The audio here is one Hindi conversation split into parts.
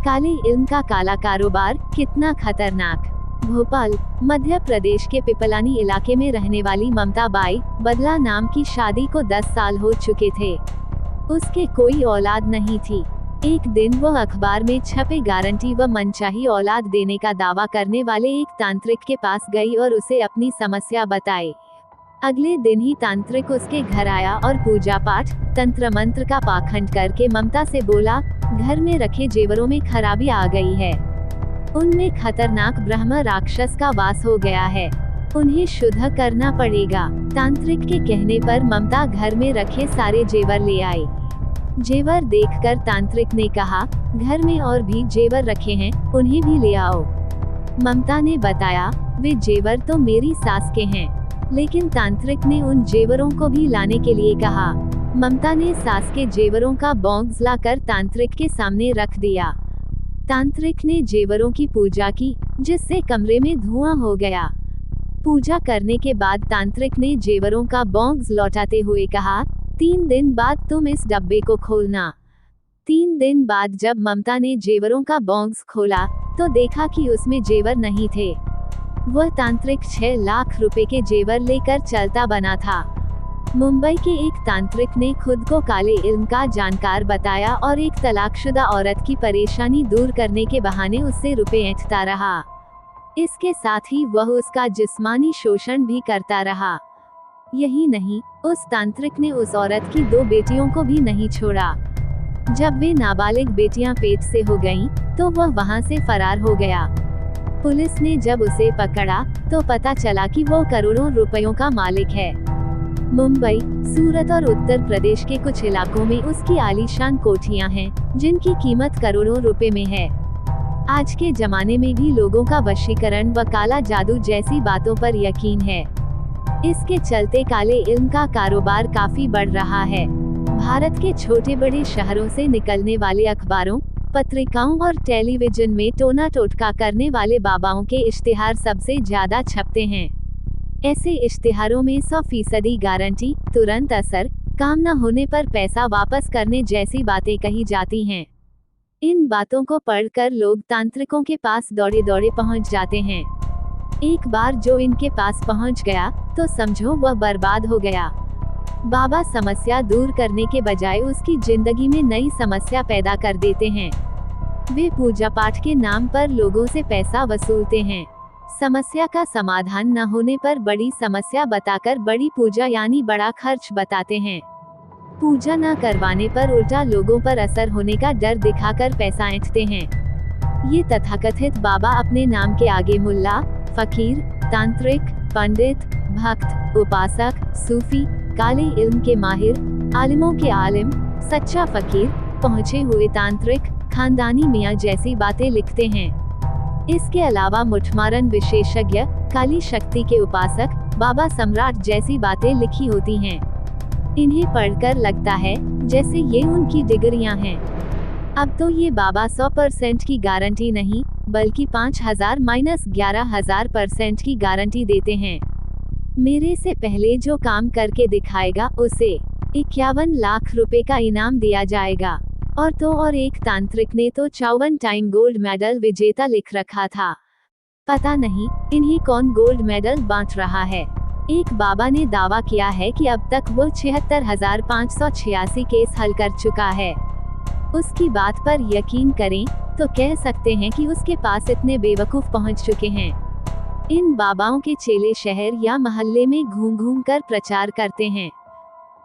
काले इल्म का काला कारोबार कितना खतरनाक। भोपाल, मध्य प्रदेश के पिपलानी इलाके में रहने वाली ममता बाई बदला नाम की शादी को 10 साल हो चुके थे। उसके कोई औलाद नहीं थी। एक दिन वो अखबार में छपे गारंटी व मनचाही औलाद देने का दावा करने वाले एक तांत्रिक के पास गई और उसे अपनी समस्या बताई। अगले दिन ही तांत्रिक उसके घर आया और पूजा पाठ, तंत्र मंत्र का पाखंड करके ममता से बोला, घर में रखे जेवरों में खराबी आ गई है। उनमें खतरनाक ब्रह्म राक्षस का वास हो गया है। उन्हें शुद्ध करना पड़ेगा। तांत्रिक के कहने पर ममता घर में रखे सारे जेवर ले आई। जेवर देखकर तांत्रिक ने कहा, घर में और भी जेवर रखे हैं, उन्हें भी ले आओ। ममता ने बताया, वे जेवर तो मेरी सास के हैं। लेकिन तांत्रिक ने उन जेवरों को भी लाने के लिए कहा। ममता ने सास के जेवरों का बॉक्स लाकर तांत्रिक के सामने रख दिया। तांत्रिक ने जेवरों की पूजा की, जिससे कमरे में धुआं हो गया। पूजा करने के बाद तांत्रिक ने जेवरों का बॉक्स लौटाते हुए कहा, 3 दिन बाद तुम इस डब्बे को खोलना। 3 दिन बाद जब ममता ने जेवरों का बॉक्स खोला तो देखा कि उसमें जेवर नहीं थे। वह तांत्रिक 6 लाख रुपए के जेवर लेकर चलता बना था। मुंबई के एक तांत्रिक ने खुद को काले इल्म का जानकार बताया और एक तलाकशुदा औरत की परेशानी दूर करने के बहाने उससे रुपए ऐंठता रहा। इसके साथ ही वह उसका जिस्मानी शोषण भी करता रहा। यही नहीं, उस तांत्रिक ने उस औरत की 2 बेटियों को भी नहीं छोड़ा। जब वे नाबालिग बेटियां पेट से हो गईं, तो वह वहां से फरार हो गया। पुलिस ने जब उसे पकड़ा तो पता चला कि वो करोड़ों रुपयों का मालिक है। मुंबई, सूरत और उत्तर प्रदेश के कुछ इलाकों में उसकी आलीशान कोठियां हैं, जिनकी कीमत करोड़ों रुपए में है। आज के जमाने में भी लोगों का वशीकरण व काला जादू जैसी बातों पर यकीन है। इसके चलते काले इल्म का कारोबार काफी बढ़ रहा है। भारत के छोटे बड़े शहरों से निकलने वाले अखबारों, पत्रिकाओं और टेलीविजन में टोना टोटका करने वाले बाबाओं के इश्तिहार सबसे ज्यादा छपते हैं। ऐसे इश्तिहारों में 100% गारंटी, तुरंत असर, काम न होने पर पैसा वापस करने जैसी बातें कही जाती हैं। इन बातों को पढ़कर लोग तांत्रिकों के पास दौड़े दौड़े पहुंच जाते हैं। एक बार जो इनके पास पहुंच गया तो समझो वह बर्बाद हो गया। बाबा समस्या दूर करने के बजाय उसकी जिंदगी में नई समस्या पैदा कर देते हैं। वे पूजा पाठ के नाम पर लोगों से पैसा वसूलते हैं। समस्या का समाधान न होने पर बड़ी समस्या बताकर बड़ी पूजा यानी बड़ा खर्च बताते हैं। पूजा न करवाने पर उल्टा लोगों पर असर होने का डर दिखाकर पैसा ऐंठते हैं। ये तथाकथित बाबा अपने नाम के आगे मुल्ला, फकीर, तांत्रिक, पंडित, भक्त, उपासक, सूफी, काले इल्म के माहिर, आलिमों के आलिम, सच्चा फकीर, पहुँचे हुए तांत्रिक, खानदानी मियाँ जैसी बातें लिखते हैं। इसके अलावा मुठमारन विशेषज्ञ, काली शक्ति के उपासक, बाबा सम्राट जैसी बातें लिखी होती हैं। इन्हें पढ़कर लगता है जैसे ये उनकी डिग्रियां हैं। अब तो ये बाबा 100% की गारंटी नहीं, बल्कि 5000-11,000% की गारंटी देते हैं। मेरे से पहले जो काम करके दिखाएगा उसे 51 लाख रुपए का इनाम दिया जाएगा। और एक तांत्रिक ने तो 54 टाइम गोल्ड मेडल विजेता लिख रखा था। पता नहीं इन्हें कौन गोल्ड मेडल बांट रहा है। एक बाबा ने दावा किया है कि अब तक वो 76,586 केस हल कर चुका है। उसकी बात पर यकीन करें तो कह सकते हैं कि उसके पास इतने बेवकूफ पहुंच चुके हैं। इन बाबाओं के चेले शहर या मोहल्ले में घूम घूम कर प्रचार करते हैं।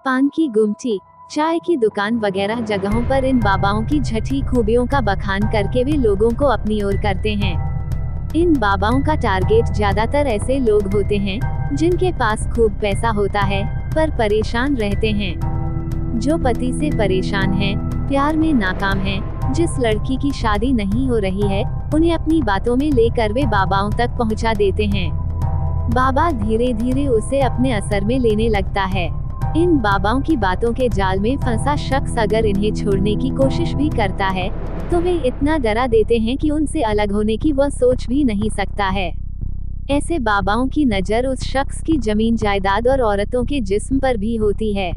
पान की गुमटी, चाय की दुकान वगैरह जगहों पर इन बाबाओं की झठी खूबियों का बखान करके वे लोगों को अपनी ओर करते हैं। इन बाबाओं का टारगेट ज्यादातर ऐसे लोग होते हैं जिनके पास खूब पैसा होता है पर परेशान रहते हैं। जो पति से परेशान हैं, प्यार में नाकाम हैं, जिस लड़की की शादी नहीं हो रही है, उन्हें अपनी बातों में लेकर वे बाबाओं तक पहुंचा देते हैं। बाबा धीरे धीरे उसे अपने असर में लेने लगता है। इन बाबाओं की बातों के जाल में फंसा शख्स अगर इन्हें छोड़ने की कोशिश भी करता है तो वे इतना डरा देते हैं कि उनसे अलग होने की वह सोच भी नहीं सकता है। ऐसे बाबाओं की नज़र उस शख्स की जमीन जायदाद और औरतों के जिस्म पर भी होती है।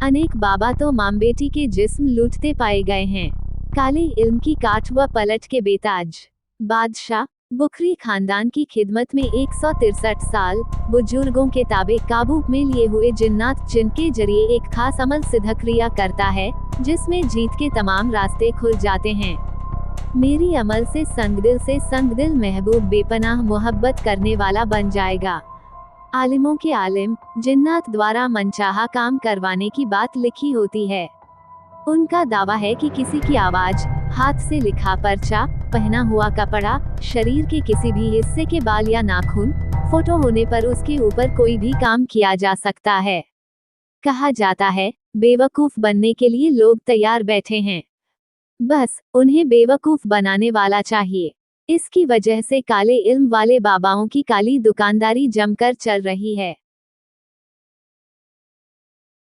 अनेक बाबा तो मां बेटी के जिस्म लूटते पाए गए हैं। काले इल्म की काट व पलट के बेताज बादशाह बुखरी खानदान की खिदमत में 163 साल बुजुर्गों के ताबे काबू में लिए हुए जिन्नात, जिनके जरिए एक खास अमल सिद्ध क्रिया करता है जिसमें जीत के तमाम रास्ते खुल जाते हैं। मेरी अमल से संगदिल महबूब बेपनाह मोहब्बत करने वाला बन जाएगा। आलिमों के आलिम जिन्नात द्वारा मनचाहा काम करवाने की बात लिखी होती है। उनका दावा है कि किसी की आवाज, हाथ से लिखा पर्चा, पहना हुआ कपड़ा, शरीर के किसी भी हिस्से के बाल या नाखून, फोटो होने पर उसके ऊपर कोई भी काम किया जा सकता है। कहा जाता है, बेवकूफ बनने के लिए लोग तैयार बैठे हैं, बस उन्हें बेवकूफ बनाने वाला चाहिए। इसकी वजह से काले इल्म वाले बाबाओं की काली दुकानदारी जमकर चल रही है।